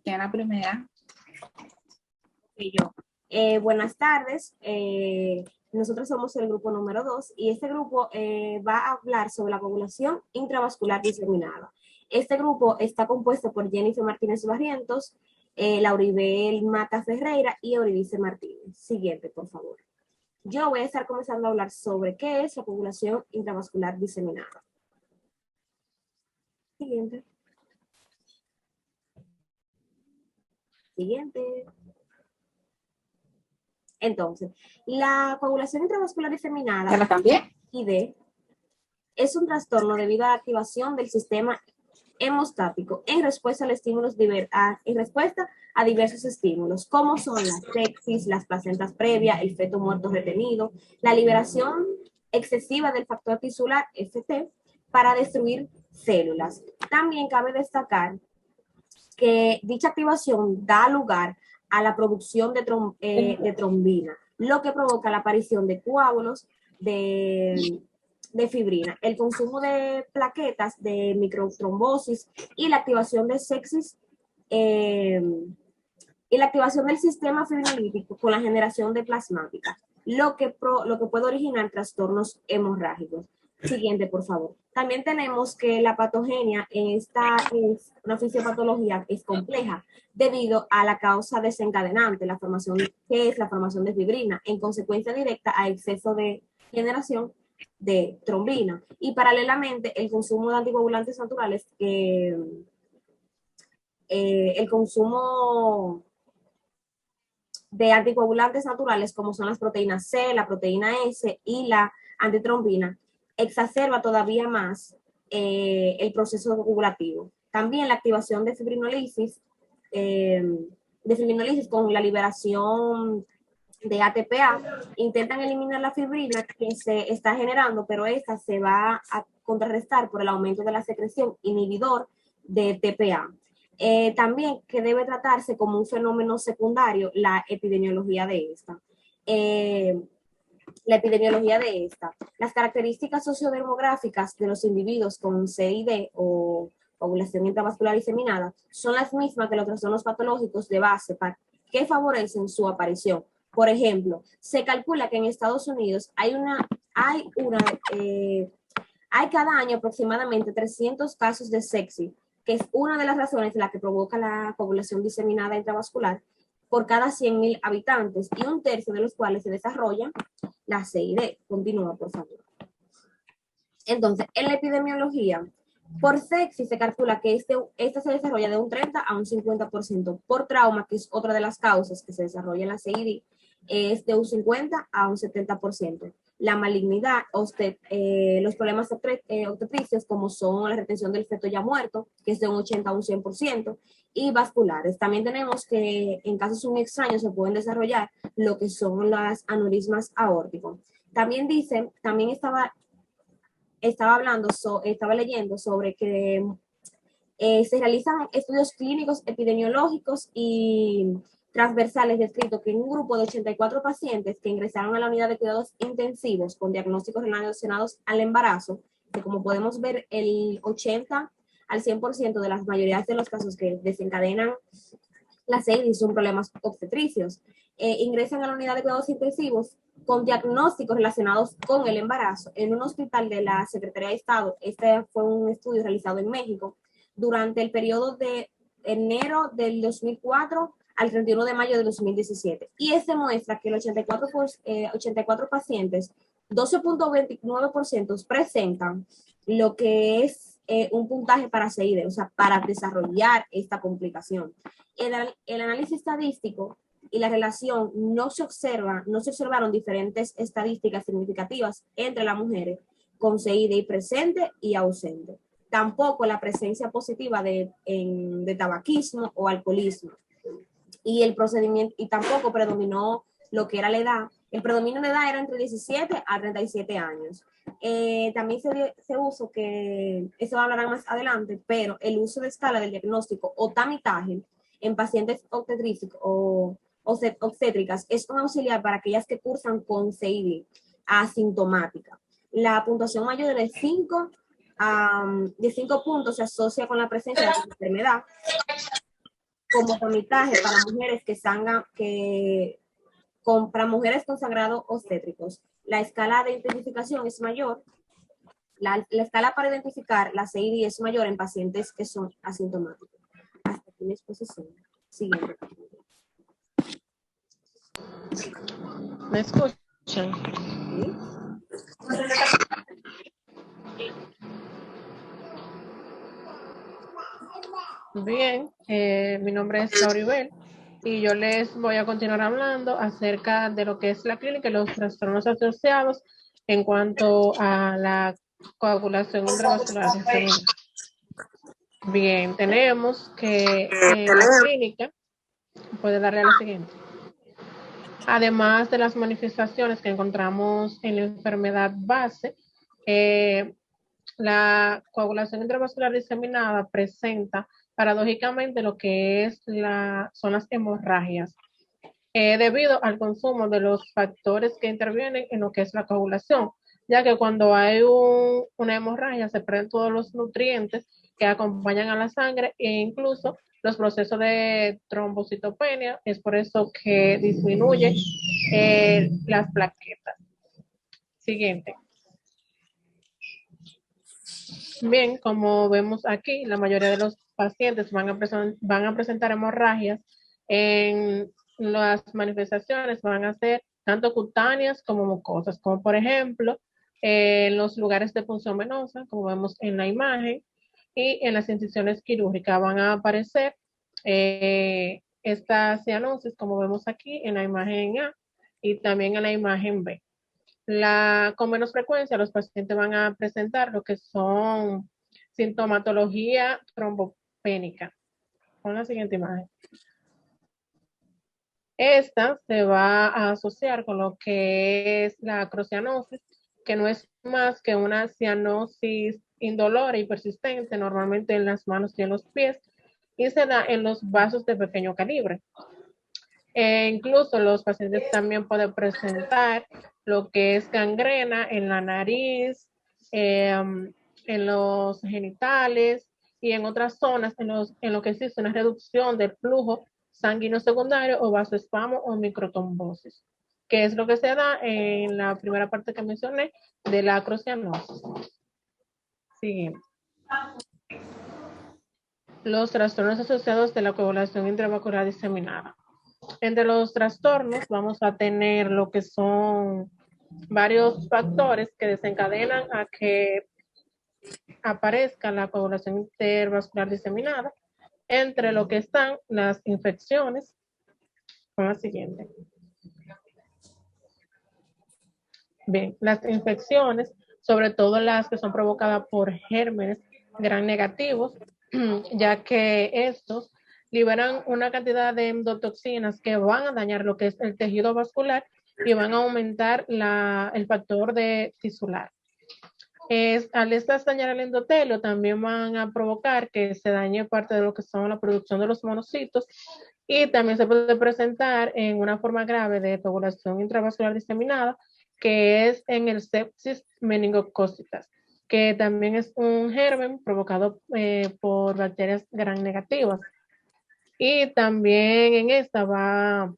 ¿Quién es la primera? Y yo. Buenas tardes. Nosotros somos el grupo número 2 y este grupo va a hablar sobre la coagulación intravascular diseminada. Este grupo está compuesto por Jennifer Martínez Barrientos, Lauribel Mata Ferreira y Euridice Martínez. Siguiente, por favor. Yo voy a estar comenzando a hablar sobre qué es la coagulación intravascular diseminada. Siguiente. Siguiente. Entonces, la coagulación intravascular diseminada, ¿Ya la cambié? ID, es un trastorno debido a la activación del sistema hemostático en respuesta a diversos estímulos, como son las sepsis, las placentas previas, el feto muerto retenido, la liberación excesiva del factor tisular FT para destruir células. También cabe destacar que dicha activación da lugar a la producción de trombina, lo que provoca la aparición de coágulos de fibrina, el consumo de plaquetas, de microtrombosis y la activación de sepsis y la activación del sistema fibrinolítico con la generación de plasmática, lo que puede originar trastornos hemorrágicos. Siguiente, por favor. También tenemos que la patogenia en esta es una fisiopatología es compleja debido a la causa desencadenante, la formación de fibrina, en consecuencia directa a exceso de generación de trombina. Y paralelamente, el consumo de anticoagulantes naturales, el consumo de anticoagulantes naturales, como son las proteínas C, la proteína S y la antitrombina, exacerba todavía más el proceso coagulativo. También la activación de fibrinolisis con la liberación de ATPA, intentan eliminar la fibrina que se está generando, pero esta se va a contrarrestar por el aumento de la secreción inhibidor de TPA. También que debe tratarse como un fenómeno secundario la epidemiología de esta. Las características sociodemográficas de los individuos con CID o coagulación intravascular diseminada son las mismas que los trastornos patológicos de base que favorecen su aparición. Por ejemplo, se calcula que en Estados Unidos hay cada año aproximadamente 300 casos de sepsis, que es una de las razones de la que provoca la coagulación diseminada intravascular por cada 100.000 habitantes, y un tercio de los cuales se desarrolla la CID. Continúa, por favor. Entonces, en la epidemiología, por sepsis se calcula que esta se desarrolla de un 30 a un 50%. Por trauma, que es otra de las causas que se desarrolla en la CID, es de un 50 a un 70%. La malignidad, los problemas obstetricios, como son la retención del feto ya muerto, que es de un 80 a un 100%, y vasculares. También tenemos que en casos muy extraños se pueden desarrollar lo que son las aneurismas aórticos. También estaba leyendo sobre que se realizan estudios clínicos epidemiológicos y transversales descritos que en un grupo de 84 pacientes que ingresaron a la unidad de cuidados intensivos con diagnósticos relacionados al embarazo, que como podemos ver el 80 al 100% de las mayorías de los casos que desencadenan la CID son problemas obstetricios, ingresan a la unidad de cuidados intensivos con diagnósticos relacionados con el embarazo en un hospital de la Secretaría de Estado. Este fue un estudio realizado en México durante el periodo de enero del 2004 al 31 de mayo del 2017. Y este muestra que el 84 pacientes, 12.29% presentan lo que es un puntaje para CID, o sea, para desarrollar esta complicación. El análisis estadístico y la relación no se observaron diferentes estadísticas significativas entre las mujeres con CID presente y ausente. Tampoco la presencia positiva de tabaquismo o alcoholismo. Y tampoco predominó lo que era la edad. El predominio de edad era entre 17 a 37 años. También se usó, que eso hablarán más adelante, pero el uso de escala del diagnóstico o tamitaje en pacientes obstétricas es un auxiliar para aquellas que cursan con CID asintomática. La puntuación mayor de 5 puntos se asocia con la presencia de la enfermedad como tamizaje para mujeres para mujeres con sangrado obstétricos. La escala de identificación es mayor. La escala para identificar la CID es mayor en pacientes que son asintomáticos. Hasta aquí mi exposición. Siguiente. ¿Me escuchan? ¿Sí? Bien, mi nombre es Lauribel y yo les voy a continuar hablando acerca de lo que es la clínica y los trastornos asociados en cuanto a la coagulación intravascular diseminada. Bien, tenemos que en la clínica, puede darle a la siguiente. Además de las manifestaciones que encontramos en la enfermedad base, la coagulación intravascular diseminada presenta paradójicamente lo que son las hemorragias, debido al consumo de los factores que intervienen en lo que es la coagulación, ya que cuando hay una hemorragia se pierden todos los nutrientes que acompañan a la sangre e incluso los procesos de trombocitopenia. Es por eso que disminuye las plaquetas. Siguiente. Bien, como vemos aquí, la mayoría de los pacientes van a presentar hemorragias. En las manifestaciones van a ser tanto cutáneas como mucosas, como por ejemplo en los lugares de punción venosa, como vemos en la imagen, y en las incisiones quirúrgicas van a aparecer estas cianosis, como vemos aquí en la imagen A y también en la imagen B. Con menos frecuencia, los pacientes van a presentar lo que son sintomatología trombopénica. Con la siguiente imagen. Esta se va a asociar con lo que es la acrocianosis, que no es más que una cianosis indolora y persistente, normalmente en las manos y en los pies, y se da en los vasos de pequeño calibre. Incluso los pacientes también pueden presentar lo que es gangrena en la nariz, en los genitales y en otras zonas en lo que existe una reducción del flujo sanguíneo secundario o vasoespasmo o microtrombosis, que es lo que se da en la primera parte que mencioné de la acrocianosis. Siguiente. Los trastornos asociados de la coagulación intravascular diseminada. Entre los trastornos vamos a tener lo que son varios factores que desencadenan a que aparezca la coagulación intervascular diseminada, entre lo que están las infecciones, con la siguiente. Bien, las infecciones, sobre todo las que son provocadas por gérmenes gram negativos, ya que estos liberan una cantidad de endotoxinas que van a dañar lo que es el tejido vascular y van a aumentar el factor de tisular. Al estas dañar el endotelio, también van a provocar que se dañe parte de lo que son la producción de los monocitos y también se puede presentar en una forma grave de coagulación intravascular diseminada, que es en el sepsis meningocócitas, que también es un germen provocado por bacterias gram negativas. Y también en esta va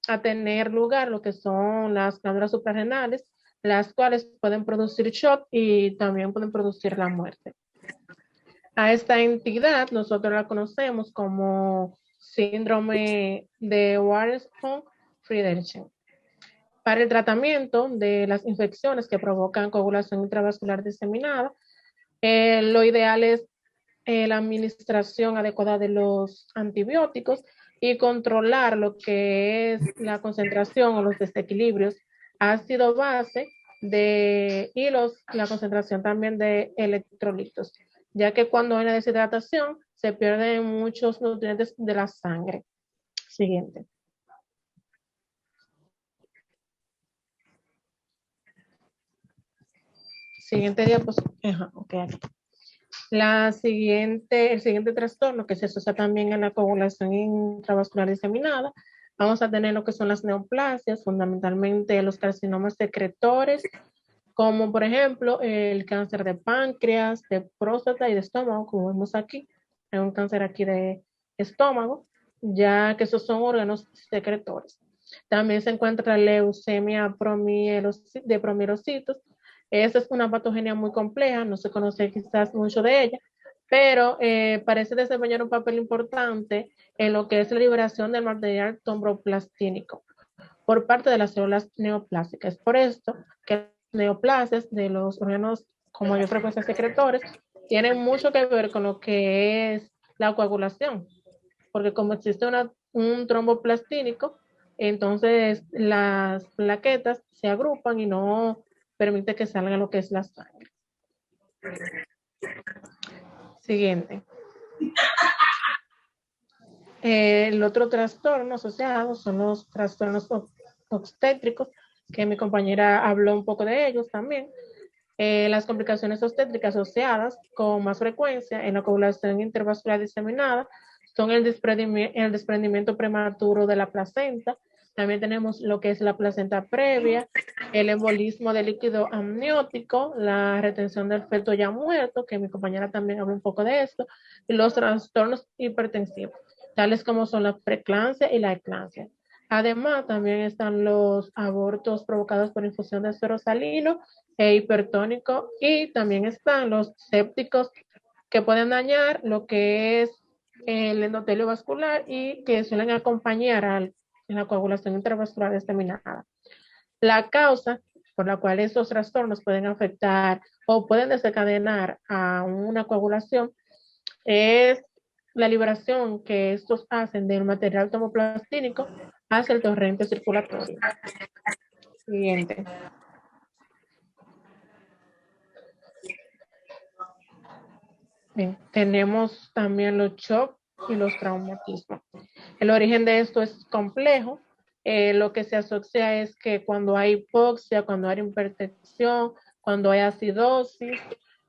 a tener lugar lo que son las glándulas suprarrenales, las cuales pueden producir shock y también pueden producir la muerte. A esta entidad nosotros la conocemos como síndrome de Waldenström-Friedrichsen. Para el tratamiento de las infecciones que provocan coagulación intravascular diseminada, lo ideal es la administración adecuada de los antibióticos y controlar lo que es la concentración o los desequilibrios ácido base y la concentración también de electrolitos, ya que cuando hay una deshidratación se pierden muchos nutrientes de la sangre. Siguiente. Siguiente diapositiva. Okay. El siguiente trastorno que se asocia también a la coagulación intravascular diseminada, vamos a tener lo que son las neoplasias, fundamentalmente los carcinomas secretores, como por ejemplo el cáncer de páncreas, de próstata y de estómago, como vemos aquí, hay un cáncer aquí de estómago. ya que esos son órganos secretores. También se encuentra leucemia de promielocitos. Esa es una patogenia muy compleja, no se conoce quizás mucho de ella, pero parece desempeñar un papel importante en lo que es la liberación del material tromboplastínico por parte de las células neoplásicas. Por esto que las neoplasias de los órganos con mayor frecuencia secretores tienen mucho que ver con lo que es la coagulación, porque como existe un tromboplastínico, entonces las plaquetas se agrupan y no permite que salga lo que es la sangre. Siguiente. El otro trastorno asociado son los trastornos obstétricos, que mi compañera habló un poco de ellos también. Las complicaciones obstétricas asociadas con más frecuencia en la coagulación intervascular diseminada son el desprendimiento prematuro de la placenta. También tenemos lo que es la placenta previa, el embolismo de líquido amniótico, la retención del feto ya muerto, que mi compañera también habló un poco de esto, y los trastornos hipertensivos, tales como son la preeclampsia y la eclampsia. Además, también están los abortos provocados por infusión de suero salino e hipertónico, y también están los sépticos que pueden dañar lo que es el endotelio vascular y que suelen acompañar a la coagulación intravascular diseminada. La causa por la cual estos trastornos pueden afectar o pueden desencadenar a una coagulación es la liberación que estos hacen del material tomoplastínico hacia el torrente circulatorio. Siguiente. Bien, tenemos también los shocks y los traumatismos. El origen de esto es complejo. Lo que se asocia es que cuando hay hipoxia, cuando hay hipertensión, cuando hay acidosis,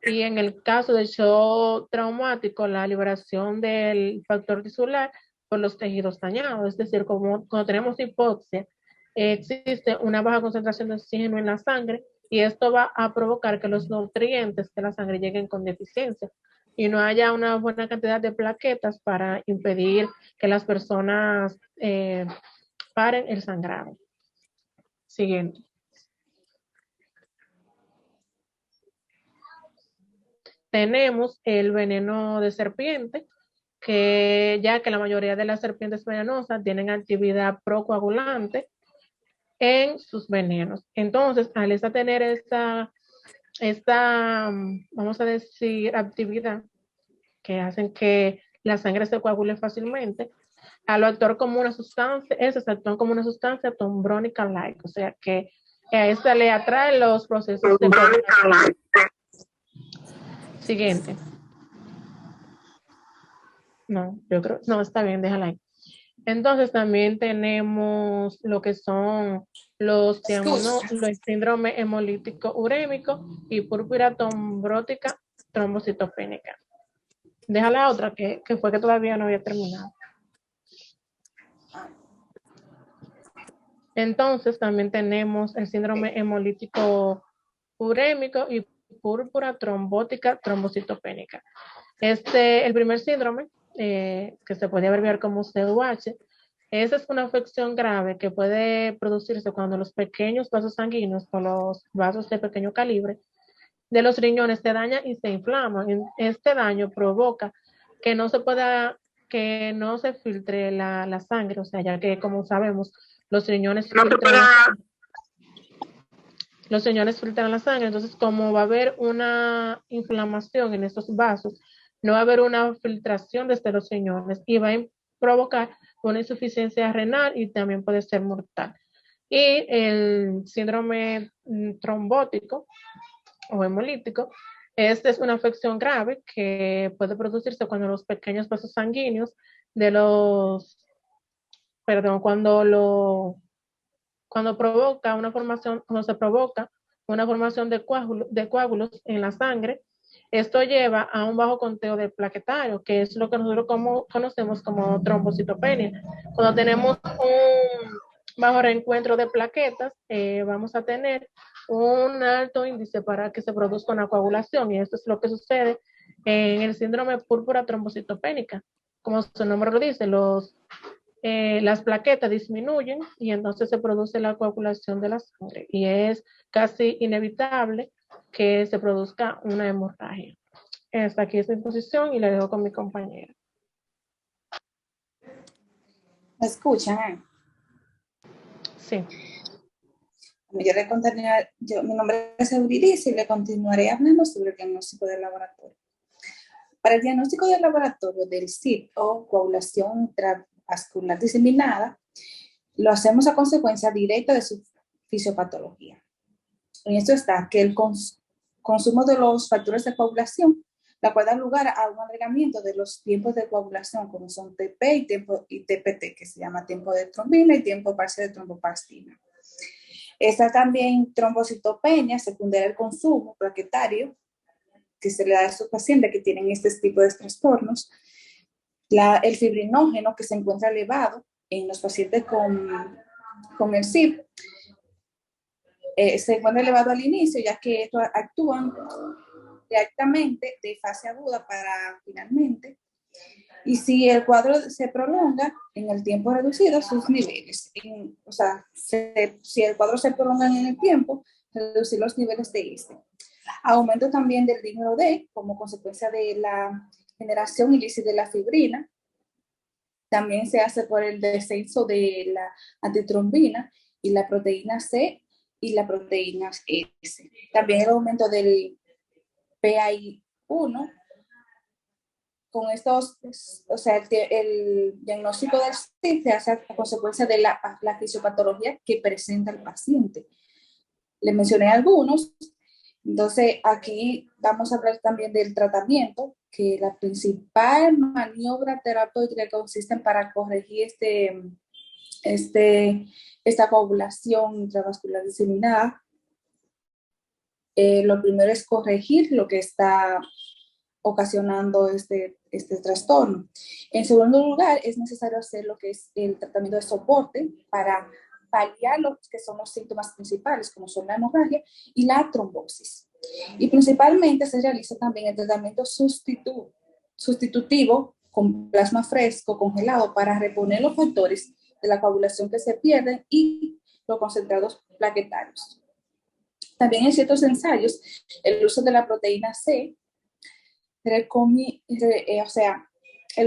y en el caso del shock traumático, la liberación del factor tisular por los tejidos dañados. Es decir, como cuando tenemos hipoxia, existe una baja concentración de oxígeno en la sangre y esto va a provocar que los nutrientes de la sangre lleguen con deficiencia y no haya una buena cantidad de plaquetas para impedir que las personas paren el sangrado. Siguiente. Tenemos el veneno de serpiente, que ya que la mayoría de las serpientes venenosas tienen actividad procoagulante en sus venenos. Entonces, al esta tener esta, vamos a decir, actividad que hacen que la sangre se coagule fácilmente, al actuar como una sustancia, esas actúan como una sustancia trombónica-like, o sea que a esta le atrae los procesos de coagulación. Siguiente. No, yo creo, no, está bien, déjala ahí. Entonces también tenemos lo que son los síndrome hemolítico urémico y púrpura trombótica trombocitopénica. Deja la otra que fue que todavía no había terminado. Entonces también tenemos el síndrome hemolítico urémico y púrpura trombótica trombocitopénica. El primer síndrome, que se puede abreviar como CUH, esa es una afección grave que puede producirse cuando los pequeños vasos sanguíneos o los vasos de pequeño calibre de los riñones se dañan y se inflaman. Este daño provoca que no se filtre la sangre, o sea, ya que como sabemos, los riñones filtran la sangre, entonces como va a haber una inflamación en estos vasos, no va a haber una filtración desde los riñones y va a provocar una insuficiencia renal y también puede ser mortal. Y el síndrome trombótico o hemolítico, esta es una afección grave que puede producirse cuando los pequeños vasos sanguíneos cuando se provoca una formación de coágulos en la sangre. Esto lleva a un bajo conteo de plaquetario, que es lo que nosotros conocemos como trombocitopenia. Cuando tenemos un bajo reencuentro de plaquetas, vamos a tener un alto índice para que se produzca una coagulación, y esto es lo que sucede en el síndrome púrpura trombocitopénica. Como su nombre lo dice, los las plaquetas disminuyen y entonces se produce la coagulación de la sangre y es casi inevitable que se produzca una hemorragia. Hasta aquí esta exposición y la dejo con mi compañera. ¿Me escuchan? Sí. Mi nombre es Euridice y le continuaré hablando sobre el diagnóstico del laboratorio. Para el diagnóstico del laboratorio del SID o coagulación intravascular diseminada, lo hacemos a consecuencia directa de su fisiopatología. En esto está que el consumo de los factores de coagulación, la cual da lugar a un agregamiento de los tiempos de coagulación, como son TP y TPT, que se llama tiempo de trombina y tiempo parcial de tromboplastina. Está también trombocitopenia, secundaria al consumo plaquetario, que se le da a estos pacientes que tienen este tipo de trastornos. El fibrinógeno, que se encuentra elevado en los pacientes con el SID, se encuentra elevado al inicio, ya que estos actúan directamente de fase aguda para finalmente. Y si el cuadro se prolonga en el tiempo reducido, sus niveles, si el cuadro se prolonga en el tiempo, reducir los niveles de este. Aumento también del dímero D como consecuencia de la generación ilícita de la fibrina. También se hace por el descenso de la antitrombina y la proteína C y la proteína S. También el aumento del PAI-1. Con estos, el diagnóstico del SID se hace a consecuencia de la fisiopatología que presenta el paciente. Le mencioné algunos. Entonces, aquí vamos a hablar también del tratamiento, que la principal maniobra terapéutica consiste en para corregir esta coagulación intravascular diseminada. Lo primero es corregir lo que está ocasionando este trastorno. En segundo lugar, es necesario hacer lo que es el tratamiento de soporte para paliar lo que son los síntomas principales, como son la hemorragia y la trombosis. Y principalmente se realiza también el tratamiento sustitutivo con plasma fresco congelado para reponer los factores de la coagulación que se pierden y los concentrados plaquetarios. También en ciertos ensayos, el uso de la proteína C, el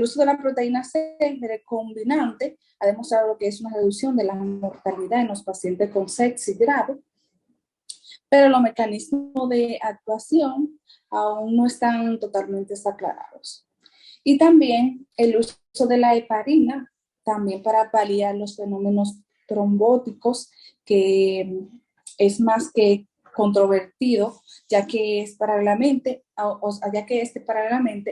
uso de la proteína C recombinante ha demostrado lo que es una reducción de la mortalidad en los pacientes con sepsis grave, pero los mecanismos de actuación aún no están totalmente aclarados. Y también el uso de la heparina, también para paliar los fenómenos trombóticos, que es más que controvertido, ya que paralelamente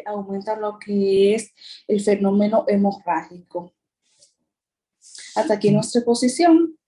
aumenta lo que es el fenómeno hemorrágico. Hasta aquí nuestra exposición.